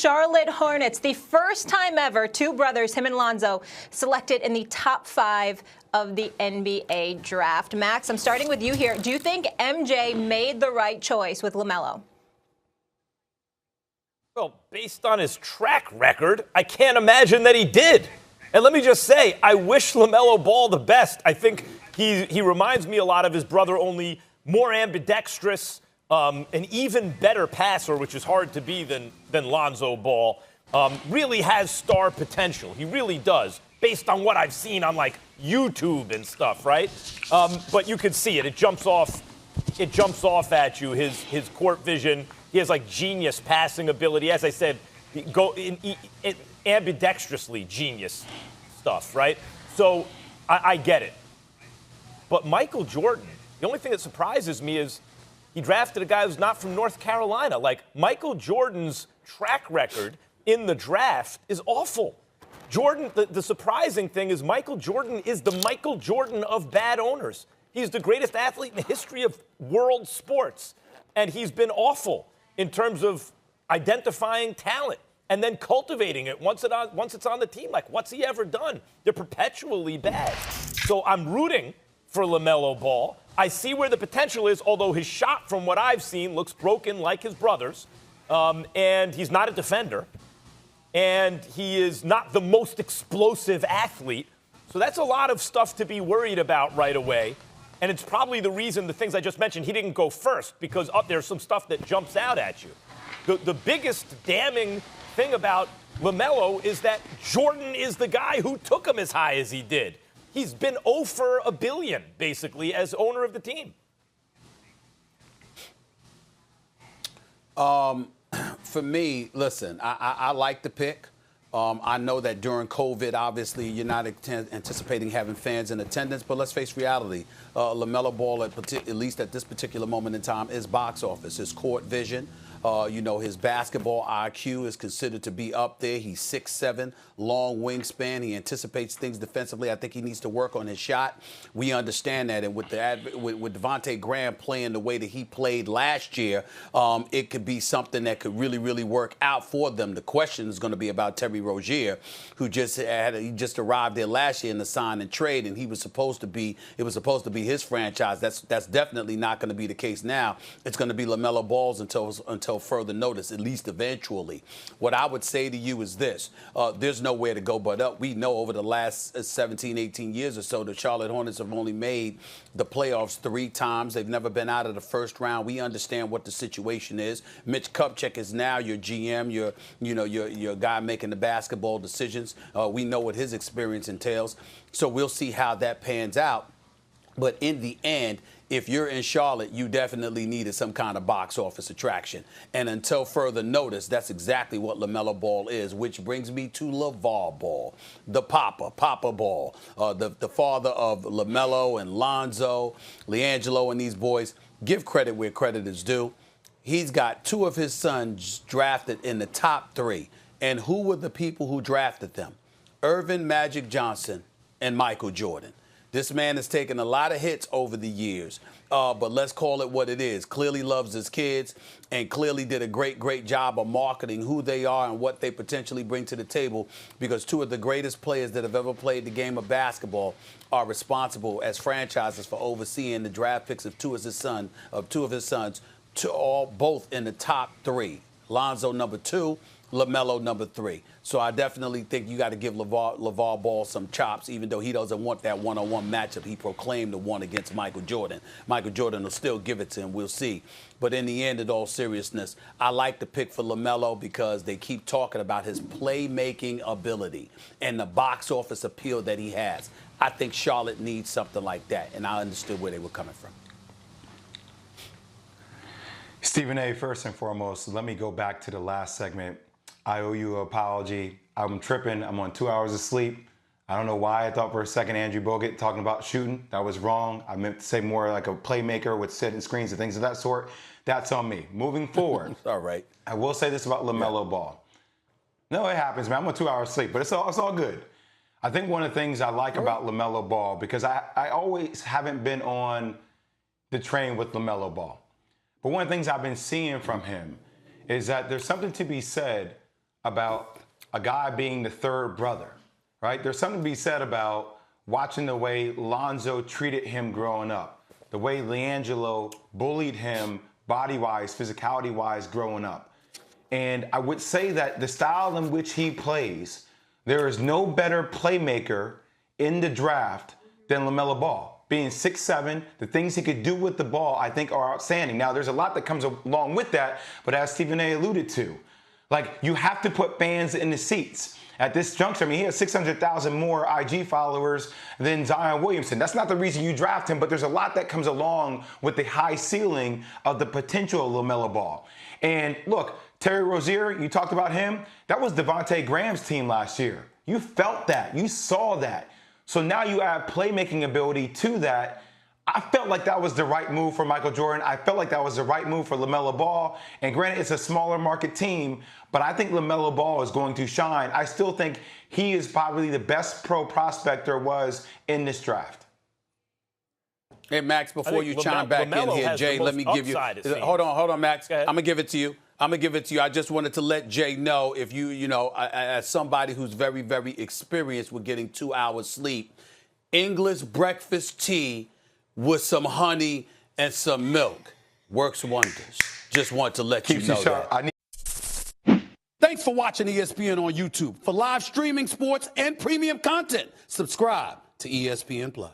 Charlotte Hornets. The first time ever, two brothers, him and Lonzo, selected in the top 5 of the NBA draft. Max, I'm starting with you here. Do you think MJ made the right choice with LaMelo? Well, based on his track record, I can't imagine that he did. And let me just say, I wish LaMelo Ball the best. I think he reminds me a lot of his brother, only more ambidextrous, an even better passer, which is hard to be than Lonzo Ball. Really has star potential. He really does, based on what I've seen on, like, YouTube and stuff, right? But you can see it. It jumps off at you, his court vision. He has, like, genius passing ability. As I said, ambidextrously genius stuff, right? So I get it. But Michael Jordan, the only thing that surprises me is he drafted a guy who's not from North Carolina. Like, Michael Jordan's track record in the draft is awful. Jordan, the surprising thing is Michael Jordan is the Michael Jordan of bad owners. He's the greatest athlete in the history of world sports. And he's been awful in terms of identifying talent and then cultivating it once it's on the team. Like, what's he ever done? They're perpetually bad. So I'm rooting for LaMelo Ball. I see where the potential is, although his shot, from what I've seen, looks broken like his brother's. And he's not a defender. And he is not the most explosive athlete. So that's a lot of stuff to be worried about right away. And it's probably the reason, the things I just mentioned, he didn't go first, because there's some stuff that jumps out at you. The biggest damning thing about LaMelo is that Jordan is the guy who took him as high as he did. He's been 0 for a billion, basically, as owner of the team. For me, listen, I like the pick. I know that during COVID, obviously, you're not anticipating having fans in attendance, but let's face reality. LaMelo Ball, at least at this particular moment in time, is box office, his court vision. His basketball IQ is considered to be up there. He's 6'7", long wingspan. He anticipates things defensively. I think he needs to work on his shot. We understand that. And with Devontae Graham playing the way that he played last year, it could be something that could really, really work out for them. The question is going to be about Terry Rozier, who just arrived there last year in the sign and trade, and it was supposed to be his franchise. That's definitely not going to be the case now. It's going to be LaMelo Ball's until further notice, at least eventually. What I would say to you is this. There's nowhere to go but up. We know over the last 17, 18 years or so, the Charlotte Hornets have only made the playoffs 3 times. They've never been out of the first round. We understand what the situation is. Mitch Kupchak is now your GM, your guy making the basketball decisions. We know what his experience entails. So we'll see how that pans out. But in the end, if you're in Charlotte, you definitely needed some kind of box office attraction. And until further notice, that's exactly what LaMelo Ball is, which brings me to LaVar Ball, the Papa Ball, the father of LaMelo and Lonzo, LiAngelo and these boys. Give credit where credit is due. He's got 2 of his sons drafted in the top 3. And who were the people who drafted them? Irvin Magic Johnson and Michael Jordan. This man has taken a lot of hits over the years, but let's call it what it is. Clearly loves his kids and clearly did a great job of marketing who they are and what they potentially bring to the table, because 2 of the greatest players that have ever played the game of basketball are responsible as franchises for overseeing the draft picks of 2 of his sons, both in the top 3. Lonzo number 2, LaMelo number 3. So I definitely think you got to give LaVar Ball some chops, even though he doesn't want that one-on-one matchup he proclaimed the one against Michael Jordan. Michael Jordan will still give it to him. We'll see. But in the end, in all seriousness, I like the pick for LaMelo because they keep talking about his playmaking ability and the box office appeal that he has. I think Charlotte needs something like that, and I understood where they were coming from. Stephen A., first and foremost, let me go back to the last segment. I owe you an apology. I'm tripping. I'm on 2 hours of sleep. I don't know why I thought for a second Andrew Bogut talking about shooting. That was wrong. I meant to say more like a playmaker with setting screens and things of that sort. That's on me. Moving forward. All right. I will say this about LaMelo Ball. No, it happens, man. I'm on 2 hours of sleep, but it's all good. I think one of the things I like about LaMelo Ball, because I always haven't been on the train with LaMelo Ball. But one of the things I've been seeing from him is that there's something to be said about a guy being the third brother, right? There's something to be said about watching the way Lonzo treated him growing up, the way LiAngelo bullied him body-wise, physicality-wise growing up. And I would say that the style in which he plays, there is no better playmaker in the draft than LaMelo Ball. Being 6'7", the things he could do with the ball, I think, are outstanding. Now, there's a lot that comes along with that, but as Stephen A. alluded to, like, you have to put fans in the seats. At this juncture, I mean, he has 600,000 more IG followers than Zion Williamson. That's not the reason you draft him, but there's a lot that comes along with the high ceiling of the potential of LaMelo Ball. And look, Terry Rozier, you talked about him. That was Devontae Graham's team last year. You felt that. You saw that. So now you add playmaking ability to that. I felt like that was the right move for Michael Jordan. I felt like that was the right move for LaMelo Ball. And granted, it's a smaller market team, but I think LaMelo Ball is going to shine. I still think he is probably the best pro prospect there was in this draft. Hey, Max, before you chime back in here, Jay, let me give you. Hold on, Max. I'm going to give it to you. I just wanted to let Jay know, if you know, as somebody who's very, very experienced with getting 2 hours sleep, English breakfast tea with some honey and some milk works wonders. Just want to let you know that. Thanks for watching ESPN on YouTube. For live streaming, sports, and premium content, subscribe to ESPN+.